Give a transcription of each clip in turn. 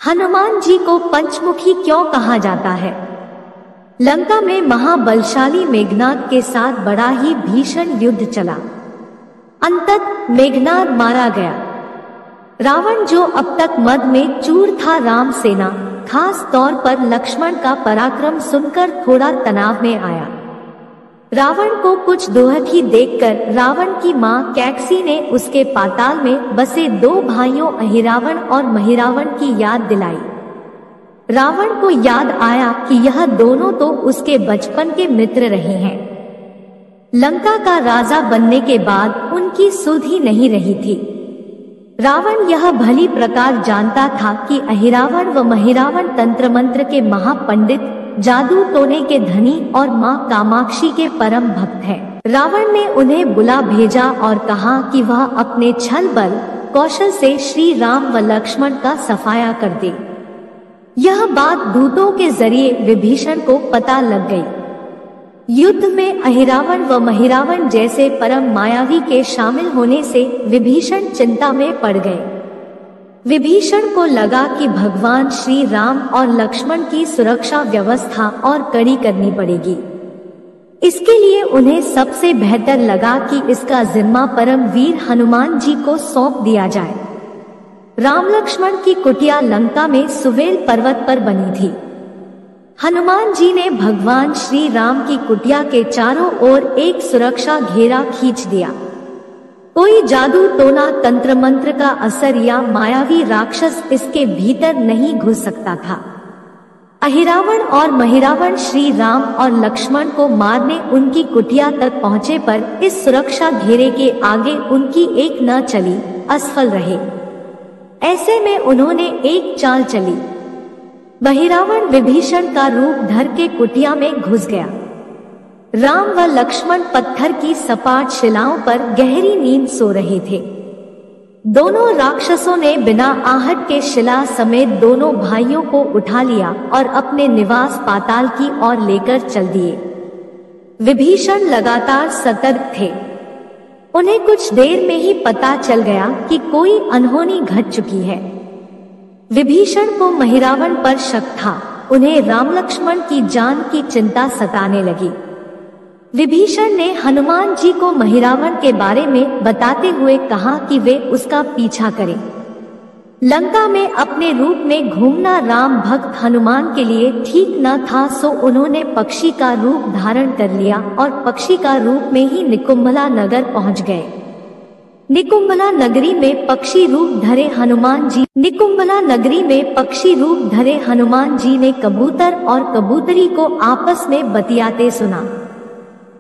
हनुमान जी को पंचमुखी क्यों कहा जाता है? लंका में महाबलशाली मेघनाद के साथ बड़ा ही भीषण युद्ध चला। अंततः मेघनाद मारा गया। रावण जो अब तक मद में चूर था, राम सेना खास तौर पर लक्ष्मण का पराक्रम सुनकर थोड़ा तनाव में आया। रावण को कुछ दोहखी देखकर रावण की मां कैकसी ने उसके पाताल में बसे दो भाइयों अहिरावण और महिरावण की याद दिलाई। रावण को याद आया कि यह दोनों तो उसके बचपन के मित्र रहे हैं। लंका का राजा बनने के बाद उनकी सुध ही नहीं रही थी। रावण यह भली प्रकार जानता था कि अहिरावण व महिरावण तंत्र मंत्र के महापंडित, जादू टोने के धनी और मां कामाक्षी के परम भक्त हैं। रावण ने उन्हें बुला भेजा और कहा कि वह अपने छल बल कौशल से श्री राम व लक्ष्मण का सफाया कर दे। यह बात दूतों के जरिए विभीषण को पता लग गई। युद्ध में अहिरावण व महिरावण जैसे परम मायावी के शामिल होने से विभीषण चिंता में पड़ गए। विभीषण को लगा कि भगवान श्री राम और लक्ष्मण की सुरक्षा व्यवस्था और कड़ी करनी पड़ेगी। इसके लिए उन्हें सबसे बेहतर लगा कि इसका जिम्मा परम वीर हनुमान जी को सौंप दिया जाए। राम लक्ष्मण की कुटिया लंका में सुवेल पर्वत पर बनी थी। हनुमान जी ने भगवान श्री राम की कुटिया के चारों ओर एक सुरक्षा घेरा खींच दिया। कोई जादू टोना, तंत्र मंत्र का असर या मायावी राक्षस इसके भीतर नहीं घुस सकता था। अहिरावण और महिरावण श्री राम और लक्ष्मण को मारने उनकी कुटिया तक पहुँचे पर इस सुरक्षा घेरे के आगे उनकी एक न चली, असफल रहे। ऐसे में उन्होंने एक चाल चली। महिरावण विभीषण का रूप धर के कुटिया में घुस गया। राम व लक्ष्मण पत्थर की सपाट शिलाओं पर गहरी नींद सो रहे थे। दोनों राक्षसों ने बिना आहट के शिला समेत दोनों भाइयों को उठा लिया और अपने निवास पाताल की ओर लेकर चल दिए। विभीषण लगातार सतर्क थे। उन्हें कुछ देर में ही पता चल गया कि कोई अनहोनी घट चुकी है। विभीषण को महिरावण पर शक था। उन्हें राम लक्ष्मण की जान की चिंता सताने लगी। विभीषण ने हनुमान जी को महिरावण के बारे में बताते हुए कहा कि वे उसका पीछा करें। लंका में अपने रूप में घूमना राम भक्त हनुमान के लिए ठीक न था, सो उन्होंने पक्षी का रूप धारण कर लिया और पक्षी का रूप में ही निकुंभला नगर पहुंच गए। निकुंभला नगरी में पक्षी रूप धरे हनुमान जी ने कबूतर और कबूतरी को आपस में बतियाते सुना।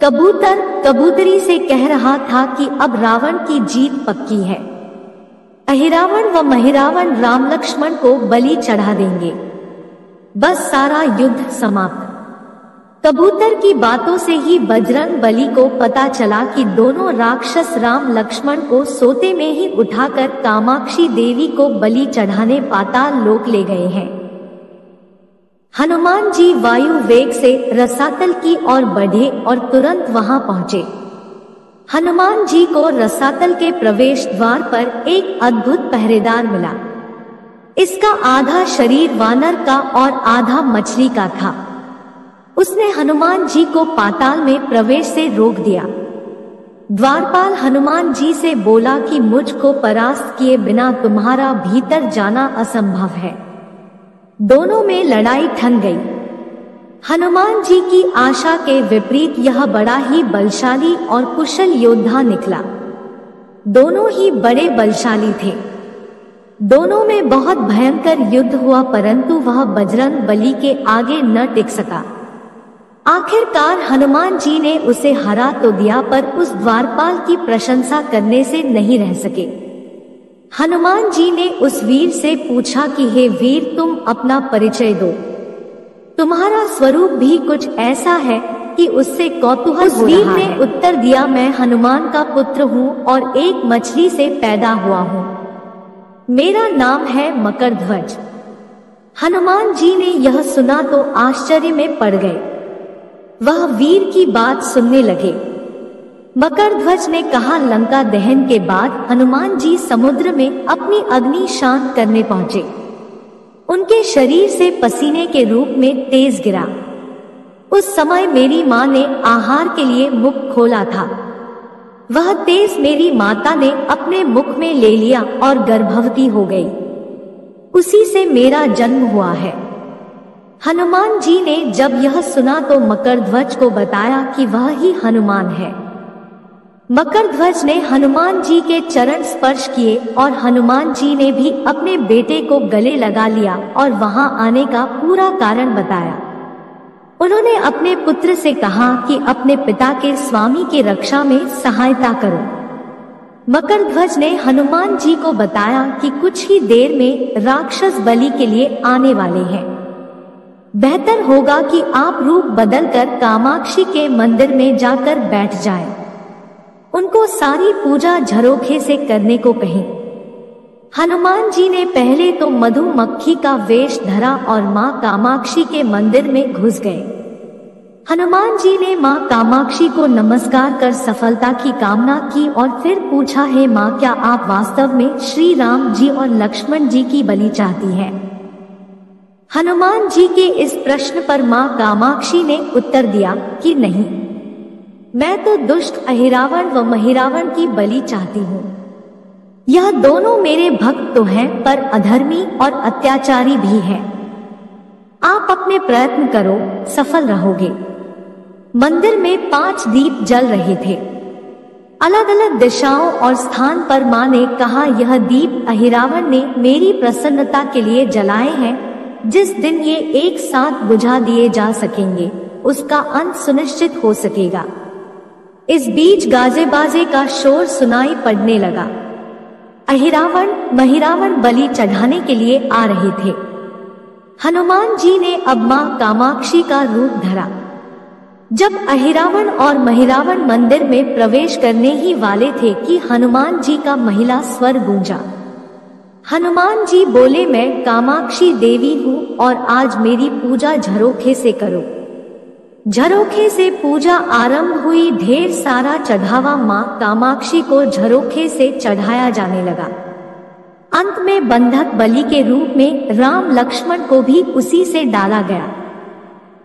कबूतर कबूतरी से कह रहा था कि अब रावण की जीत पक्की है। अहिरावण व महिरावण राम लक्ष्मण को बलि चढ़ा देंगे। बस सारा युद्ध समाप्त। कबूतर की बातों से ही बजरंग बली को पता चला कि दोनों राक्षस राम लक्ष्मण को सोते में ही उठाकर कामाक्षी देवी को बलि चढ़ाने पाताल लोक ले गए हैं। हनुमान जी वायु वेग से रसातल की ओर बढ़े और तुरंत वहां पहुंचे। हनुमान जी को रसातल के प्रवेश द्वार पर एक अद्भुत पहरेदार मिला। इसका आधा शरीर वानर का और आधा मछली का था। उसने हनुमान जी को पाताल में प्रवेश से रोक दिया। द्वारपाल हनुमान जी से बोला कि मुझको परास्त किए बिना तुम्हारा भीतर जाना असंभव है। दोनों में लड़ाई ठन गई। हनुमान जी की आशा के विपरीत यह बड़ा ही बलशाली और कुशल योद्धा निकला। दोनों ही बड़े बलशाली थे। दोनों में बहुत भयंकर युद्ध हुआ, परंतु वह बजरंग बली के आगे न टिक सका। आखिरकार हनुमान जी ने उसे हरा तो दिया, पर उस द्वारपाल की प्रशंसा करने से नहीं रह सके। हनुमान जी ने उस वीर से पूछा कि हे वीर, तुम अपना परिचय दो। तुम्हारा स्वरूप भी कुछ ऐसा है कि उससे कौतूहल हो रहा है। उस वीर ने उत्तर दिया, मैं हनुमान का पुत्र हूँ और एक मछली से पैदा हुआ हूँ। मेरा नाम है मकरध्वज। हनुमान जी ने यह सुना तो आश्चर्य में पड़ गए। वह वीर की बात सुनने लगे। मकरध्वज ने कहा, लंका दहन के बाद हनुमान जी समुद्र में अपनी अग्नि शांत करने पहुंचे। उनके शरीर से पसीने के रूप में तेज गिरा। उस समय मेरी माँ ने आहार के लिए मुख खोला था। वह तेज मेरी माता ने अपने मुख में ले लिया और गर्भवती हो गई। उसी से मेरा जन्म हुआ है। हनुमान जी ने जब यह सुना तो मकरध्वज को बताया कि वह ही हनुमान है। मकरध्वज ने हनुमान जी के चरण स्पर्श किए और हनुमान जी ने भी अपने बेटे को गले लगा लिया और वहां आने का पूरा कारण बताया। उन्होंने अपने पुत्र से कहा कि अपने पिता के स्वामी की रक्षा में सहायता करो। मकरध्वज ने हनुमान जी को बताया कि कुछ ही देर में राक्षस बलि के लिए आने वाले हैं। बेहतर होगा कि आप रूप बदलकर कामाक्षी के मंदिर में जाकर बैठ जाएं। उनको सारी पूजा झरोखे से करने को कही। हनुमान जी ने पहले तो मधुमक्खी का वेश धरा और मां कामाक्षी के मंदिर में घुस गए। हनुमान जी ने मां कामाक्षी को नमस्कार कर सफलता की कामना की और फिर पूछा, हे मां, क्या आप वास्तव में श्री राम जी और लक्ष्मण जी की बलि चाहती हैं? हनुमान जी के इस प्रश्न पर मां कामाक्षी ने उत्तर दिया कि नहीं, मैं तो दुष्ट अहिरावण व महिरावण की बलि चाहती हूँ। यह दोनों मेरे भक्त तो हैं पर अधर्मी और अत्याचारी भी हैं। आप अपने प्रयत्न करो, सफल रहोगे। मंदिर में 5 दीप जल रहे थे। अलग अलग दिशाओं और स्थान पर मां ने कहा, यह दीप अहिरावण ने मेरी प्रसन्नता के लिए जलाए हैं। जिस दिन ये एक साथ बुझा दिए जा सकेंगे उसका अंत सुनिश्चित हो सकेगा। इस बीच गाजे बाजे का शोर सुनाई पड़ने लगा। अहिरावण महिरावण बलि चढ़ाने के लिए आ रहे थे। हनुमान जी ने अब मां कामाक्षी का रूप धरा। जब अहिरावण और महिरावण मंदिर में प्रवेश करने ही वाले थे कि हनुमान जी का महिला स्वर गूंजा। हनुमान जी बोले, मैं कामाक्षी देवी हूँ और आज मेरी पूजा झरोखे से करो। झरोखे से पूजा आरंभ हुई। ढेर सारा चढ़ावा मां कामाक्षी को झरोखे से चढ़ाया जाने लगा। अंत में बंधक बलि के रूप में राम लक्ष्मण को भी उसी से डाला गया।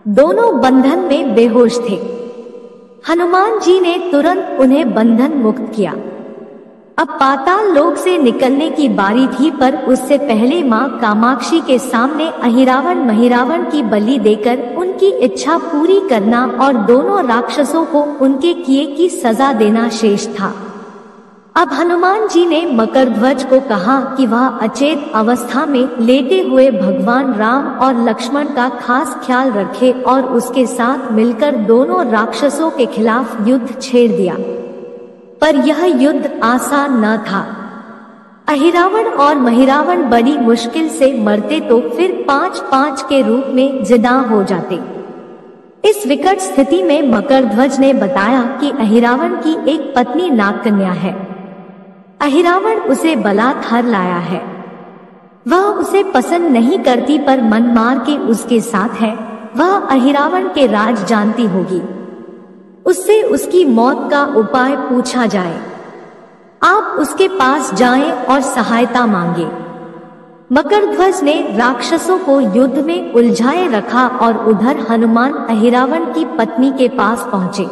दोनों बंधन में बेहोश थे। हनुमान जी ने तुरंत उन्हें बंधन मुक्त किया। अब पाताल लोक से निकलने की बारी थी, पर उससे पहले मां कामाक्षी के सामने अहिरावण महिरावण की बलि देकर उनकी इच्छा पूरी करना और दोनों राक्षसों को उनके किए की सजा देना शेष था। अब हनुमान जी ने मकरध्वज को कहा कि वह अचेत अवस्था में लेटे हुए भगवान राम और लक्ष्मण का खास ख्याल रखे और उसके साथ मिलकर दोनों राक्षसों के खिलाफ युद्ध छेड़ दिया। पर यह युद्ध आसान न था। अहिरावण और महिरावण बड़ी मुश्किल से मरते तो फिर 5-5 के रूप में जिंदा हो जाते। इस विकट स्थिति में मकरध्वज ने बताया कि अहिरावण की एक पत्नी नागकन्या है। अहिरावण उसे बलात् हर लाया है। वह उसे पसंद नहीं करती पर मन मार के उसके साथ है। वह अहिरावण के राज जानती होगी। उससे उसकी मौत का उपाय पूछा जाए। आप उसके पास जाएं और सहायता मांगे। मकरध्वज ने राक्षसों को युद्ध में उलझाए रखा और उधर हनुमान अहिरावण की पत्नी के पास पहुंचे।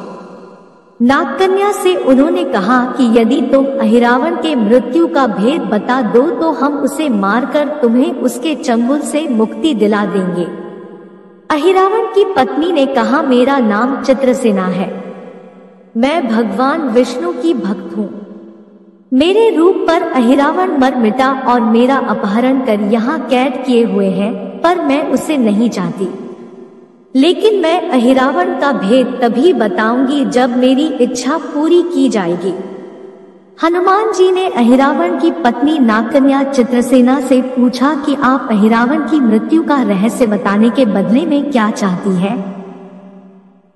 नागकन्या से उन्होंने कहा कि यदि तुम अहिरावण के मृत्यु का भेद बता दो तो हम उसे मारकर तुम्हें उसके चंगुल से मुक्ति दिला देंगे। अहिरावण की पत्नी ने कहा, मेरा नाम चित्रसेना है। मैं भगवान विष्णु की भक्त हूँ। मेरे रूप पर अहिरावण मर मिटा और मेरा अपहरण कर यहाँ कैद किए हुए हैं, पर मैं उसे नहीं चाहती। लेकिन मैं अहिरावण का भेद तभी बताऊंगी जब मेरी इच्छा पूरी की जाएगी। हनुमान जी ने अहिरावण की पत्नी नागकन्या चित्रसेना से पूछा कि आप अहिरावण की मृत्यु का रहस्य बताने के बदले में क्या चाहती हैं?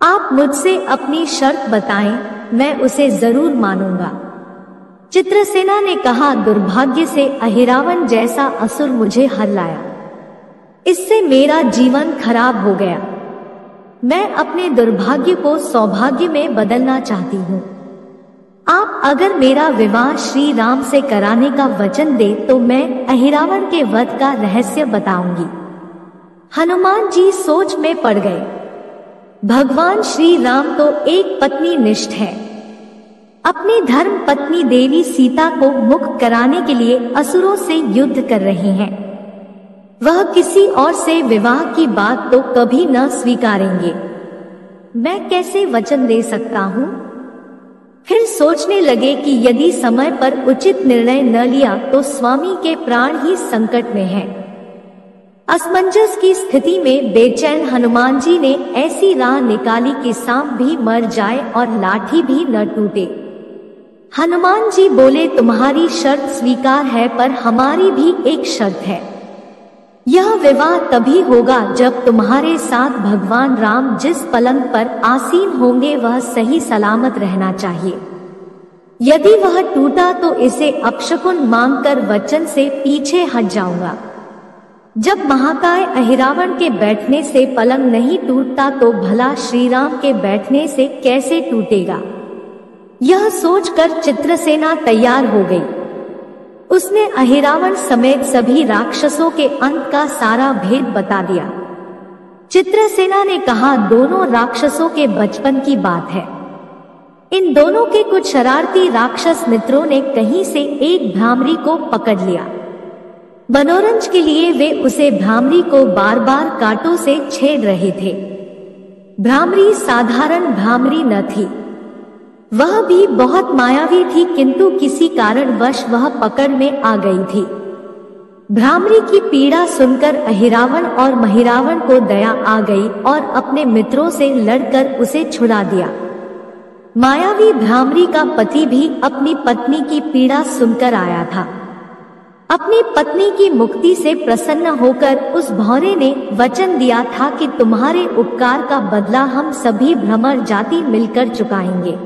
आप मुझसे अपनी शर्त बताएं, मैं उसे जरूर मानूंगा। चित्रसेना ने कहा, दुर्भाग्य से अहिरावण जैसा असुर मुझे हर लाया। इससे मेरा जीवन खराब हो गया। मैं अपने दुर्भाग्य को सौभाग्य में बदलना चाहती हूँ। आप अगर मेरा विवाह श्री राम से कराने का वचन दे तो मैं अहिरावण के वध का रहस्य बताऊंगी। हनुमान जी सोच में पड़ गए। भगवान श्री राम तो एक पत्नी निष्ठ है, अपनी धर्म पत्नी देवी सीता को मुक्त कराने के लिए असुरों से युद्ध कर रहे हैं। वह किसी और से विवाह की बात तो कभी न स्वीकारेंगे। मैं कैसे वचन दे सकता हूँ? फिर सोचने लगे कि यदि समय पर उचित निर्णय न लिया तो स्वामी के प्राण ही संकट में हैं। असमंजस की स्थिति में बेचैन हनुमान जी ने ऐसी राह निकाली कि सांप भी मर जाए और लाठी भी न टूटे। हनुमान जी बोले, तुम्हारी शर्त स्वीकार है, पर हमारी भी एक शर्त है। यह विवाह तभी होगा जब तुम्हारे साथ भगवान राम जिस पलंग पर आसीन होंगे वह सही सलामत रहना चाहिए। यदि वह टूटा तो इसे अपशकुन मानकर वचन से पीछे हट जाऊंगा। जब महाकाय अहिरावण के बैठने से पलंग नहीं टूटता तो भला श्री राम के बैठने से कैसे टूटेगा? यह सोचकर चित्रसेना तैयार हो गई। उसने अहिरावण समेत सभी राक्षसों के अंत का सारा भेद बता दिया। चित्रसेना ने कहा, दोनों राक्षसों के बचपन की बात है। इन दोनों के कुछ शरारती राक्षस मित्रों ने कहीं से एक भ्रामरी को पकड़ लिया। मनोरंजन के लिए वे उसे भ्रामरी को बार बार कांटों से छेड़ रहे थे। भ्रामरी साधारण भ्रामरी न थी, वह भी बहुत मायावी थी, किंतु किसी कारणवश वह पकड़ में आ गई थी। भ्रामरी की पीड़ा सुनकर अहिरावण और महिरावण को दया आ गई और अपने मित्रों से लड़कर उसे छुड़ा दिया। मायावी भ्रामरी का पति भी अपनी पत्नी की पीड़ा सुनकर आया था। अपनी पत्नी की मुक्ति से प्रसन्न होकर उस भौरे ने वचन दिया था कि तुम्हारे उपकार का बदला हम सभी भ्रमर जाति मिलकर चुकाएंगे।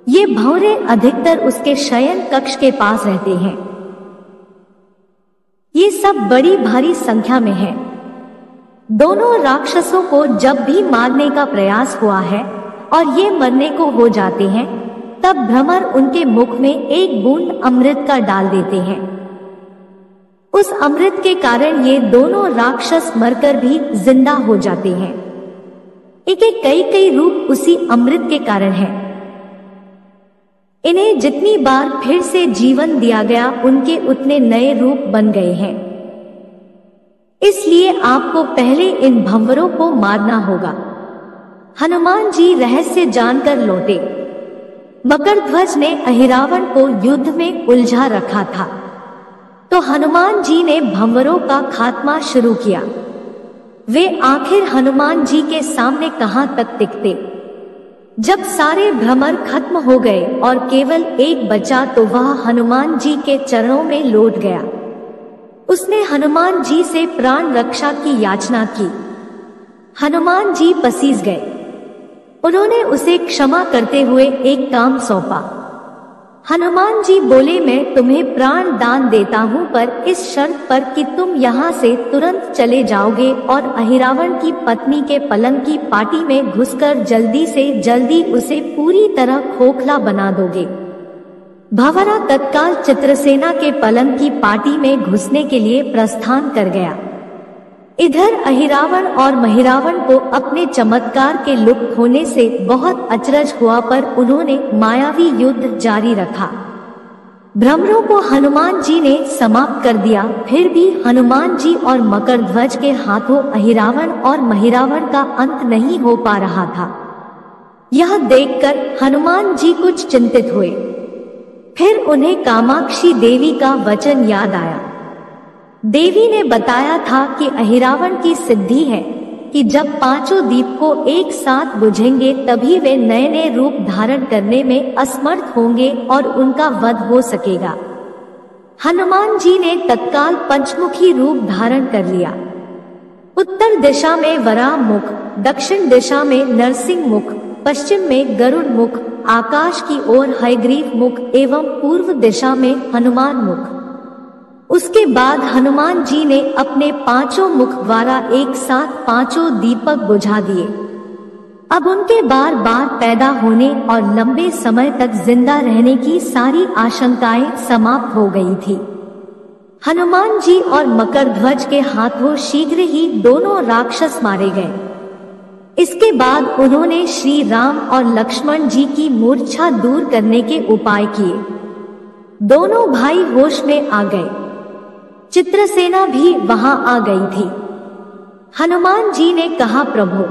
ये भौरे अधिकतर उसके शयन कक्ष के पास रहते हैं। ये सब बड़ी भारी संख्या में हैं। दोनों राक्षसों को जब भी मारने का प्रयास हुआ है और ये मरने को हो जाते हैं, तब भ्रमर उनके मुख में एक बूंद अमृत का डाल देते हैं। उस अमृत के कारण ये दोनों राक्षस मरकर भी जिंदा हो जाते हैं। इनके कई रूप उसी अमृत के कारण है। इन्हें जितनी बार फिर से जीवन दिया गया उनके उतने नए रूप बन गए हैं। इसलिए आपको पहले इन भंवरों को मारना होगा। हनुमान जी रहस्य जानकर लौटे। मकरध्वज ने अहिरावण को युद्ध में उलझा रखा था, तो हनुमान जी ने भंवरों का खात्मा शुरू किया। वे आखिर हनुमान जी के सामने कहां तक टिकते। जब सारे भ्रमर खत्म हो गए और केवल एक बचा तो वह हनुमान जी के चरणों में लौट गया। उसने हनुमान जी से प्राण रक्षा की याचना की। हनुमान जी पसीज गए। उन्होंने उसे क्षमा करते हुए एक काम सौंपा। हनुमान जी बोले, मैं तुम्हें प्राण दान देता हूँ, पर इस शर्त पर कि तुम यहाँ से तुरंत चले जाओगे और अहिरावण की पत्नी के पलंग की पाटी में घुसकर जल्दी से जल्दी उसे पूरी तरह खोखला बना दोगे। भंवरा तत्काल चित्रसेना के पलंग की पाटी में घुसने के लिए प्रस्थान कर गया। इधर अहिरावण और महिरावण को अपने चमत्कार के लुप्त होने से बहुत अचरज हुआ, पर उन्होंने मायावी युद्ध जारी रखा। भ्रमरों को हनुमान जी ने समाप्त कर दिया। फिर भी हनुमान जी और मकरध्वज के हाथों अहिरावण और महिरावण का अंत नहीं हो पा रहा था। यह देखकर हनुमान जी कुछ चिंतित हुए। फिर उन्हें कामाक्षी देवी का वचन याद आया। देवी ने बताया था कि अहिरावण की सिद्धि है कि जब पांचों दीप को एक साथ बुझेंगे तभी वे नए नए रूप धारण करने में असमर्थ होंगे और उनका वध हो सकेगा। हनुमान जी ने तत्काल पंचमुखी रूप धारण कर लिया। उत्तर दिशा में वराह मुख, दक्षिण दिशा में नरसिंह मुख, पश्चिम में गरुड़ मुख, आकाश की ओर हयग्रीव मुख एवं पूर्व दिशा में हनुमान मुख। उसके बाद हनुमान जी ने अपने पांचों मुख द्वारा एक साथ पांचों दीपक बुझा दिए। अब उनके बार बार पैदा होने और लंबे समय तक जिंदा रहने की सारी आशंकाएं समाप्त हो गई थी। हनुमान जी और मकरध्वज के हाथों शीघ्र ही दोनों राक्षस मारे गए। इसके बाद उन्होंने श्री राम और लक्ष्मण जी की मूर्छा दूर करने के उपाय किए। दोनों भाई होश में आ गए। चित्रसेना भी वहां आ गई थी। हनुमान जी ने कहा, प्रभु,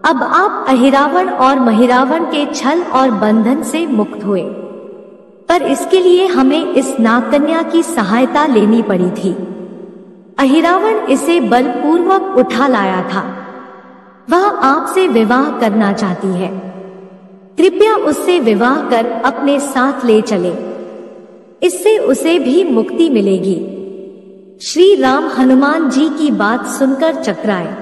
अब आप अहिरावण और महिरावण के छल और बंधन से मुक्त हुए, पर इसके लिए हमें इस नागकन्या की सहायता लेनी पड़ी थी। अहिरावण इसे बलपूर्वक उठा लाया था। वह आपसे विवाह करना चाहती है। कृपया उससे विवाह कर अपने साथ ले चले, इससे उसे भी मुक्ति मिलेगी। श्री राम हनुमान जी की बात सुनकर चकराए।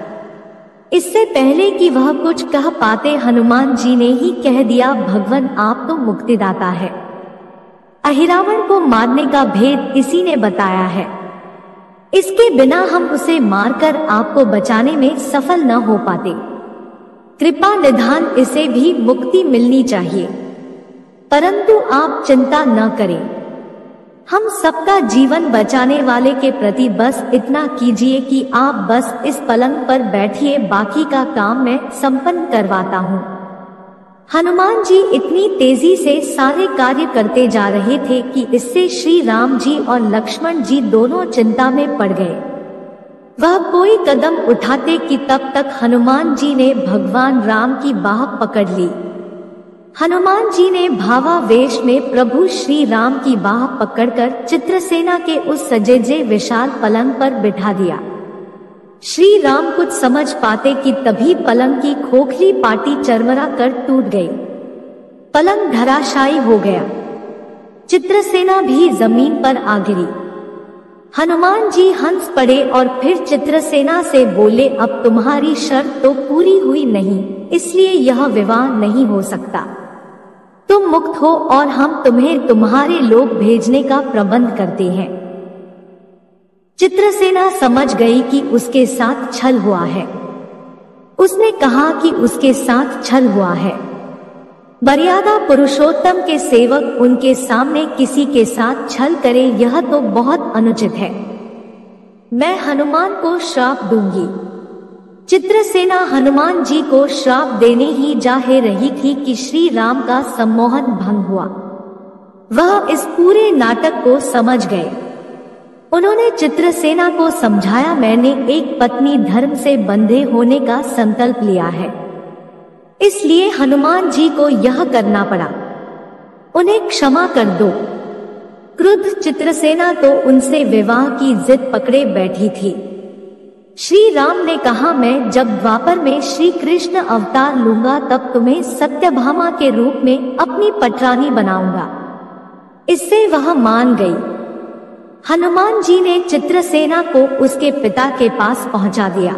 इससे पहले कि वह कुछ कह पाते, हनुमान जी ने ही कह दिया, भगवान, आप तो मुक्तिदाता है। अहिरावण को मारने का भेद इसी ने बताया है। इसके बिना हम उसे मारकर आपको बचाने में सफल न हो पाते। कृपा निधान इसे भी मुक्ति मिलनी चाहिए, परंतु आप चिंता न करें। हम सबका जीवन बचाने वाले के प्रति बस इतना कीजिए कि आप बस इस पलंग पर बैठिए, बाकी का काम मैं संपन्न करवाता हूँ। हनुमान जी इतनी तेजी से सारे कार्य करते जा रहे थे कि इससे श्री राम जी और लक्ष्मण जी दोनों चिंता में पड़ गए। वह कोई कदम उठाते कि तब तक हनुमान जी ने भगवान राम की बाह पकड़ ली। हनुमान जी ने भावावेश में प्रभु श्री राम की बाह पकड़कर चित्रसेना के उस सजेजे विशाल पलंग पर बिठा दिया। श्री राम कुछ समझ पाते कि तभी पलंग की खोखली पाटी चरमरा कर टूट गई। पलंग धराशायी हो गया। चित्रसेना भी जमीन पर आ गिरी। हनुमान जी हंस पड़े और फिर चित्रसेना से बोले, अब तुम्हारी शर्त तो पूरी हुई नहीं, इसलिए यह विवाह नहीं हो सकता। तुम मुक्त हो और हम तुम्हें तुम्हारे लोग भेजने का प्रबंध करते हैं। चित्रसेना समझ गई कि उसके साथ छल हुआ है। उसने कहा कि उसके साथ छल हुआ है। मर्यादा पुरुषोत्तम के सेवक उनके सामने किसी के साथ छल करे, यह तो बहुत अनुचित है। मैं हनुमान को श्राप दूंगी। चित्रसेना हनुमान जी को श्राप देने ही जा रही थी कि श्री राम का सम्मोहन भंग हुआ। वह इस पूरे नाटक को समझ गए। उन्होंने चित्रसेना को समझाया, मैंने एक पत्नी धर्म से बंधे होने का संकल्प लिया है, इसलिए हनुमान जी को यह करना पड़ा। उन्हें क्षमा कर दो। क्रुद्ध चित्रसेना तो उनसे विवाह की जिद पकड़े बैठी थी। श्री राम ने कहा, मैं जब द्वापर में श्री कृष्ण अवतार लूंगा तब तुम्हें सत्यभामा के रूप में अपनी पटरानी बनाऊंगा। इससे वह मान गई। हनुमान जी ने चित्रसेना को उसके पिता के पास पहुंचा दिया।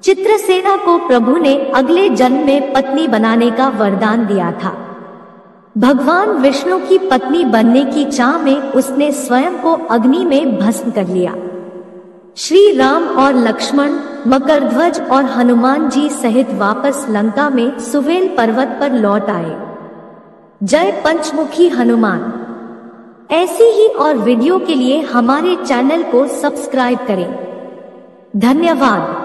चित्रसेना को प्रभु ने अगले जन्म में पत्नी बनाने का वरदान दिया था। भगवान विष्णु की पत्नी बनने की चाह में उसने स्वयं को अग्नि में भस्म कर लिया। श्री राम और लक्ष्मण, मकरध्वज और हनुमान जी सहित वापस लंका में सुवेल पर्वत पर लौट आए। जय पंचमुखी हनुमान। ऐसी ही और वीडियो के लिए हमारे चैनल को सब्सक्राइब करें। धन्यवाद।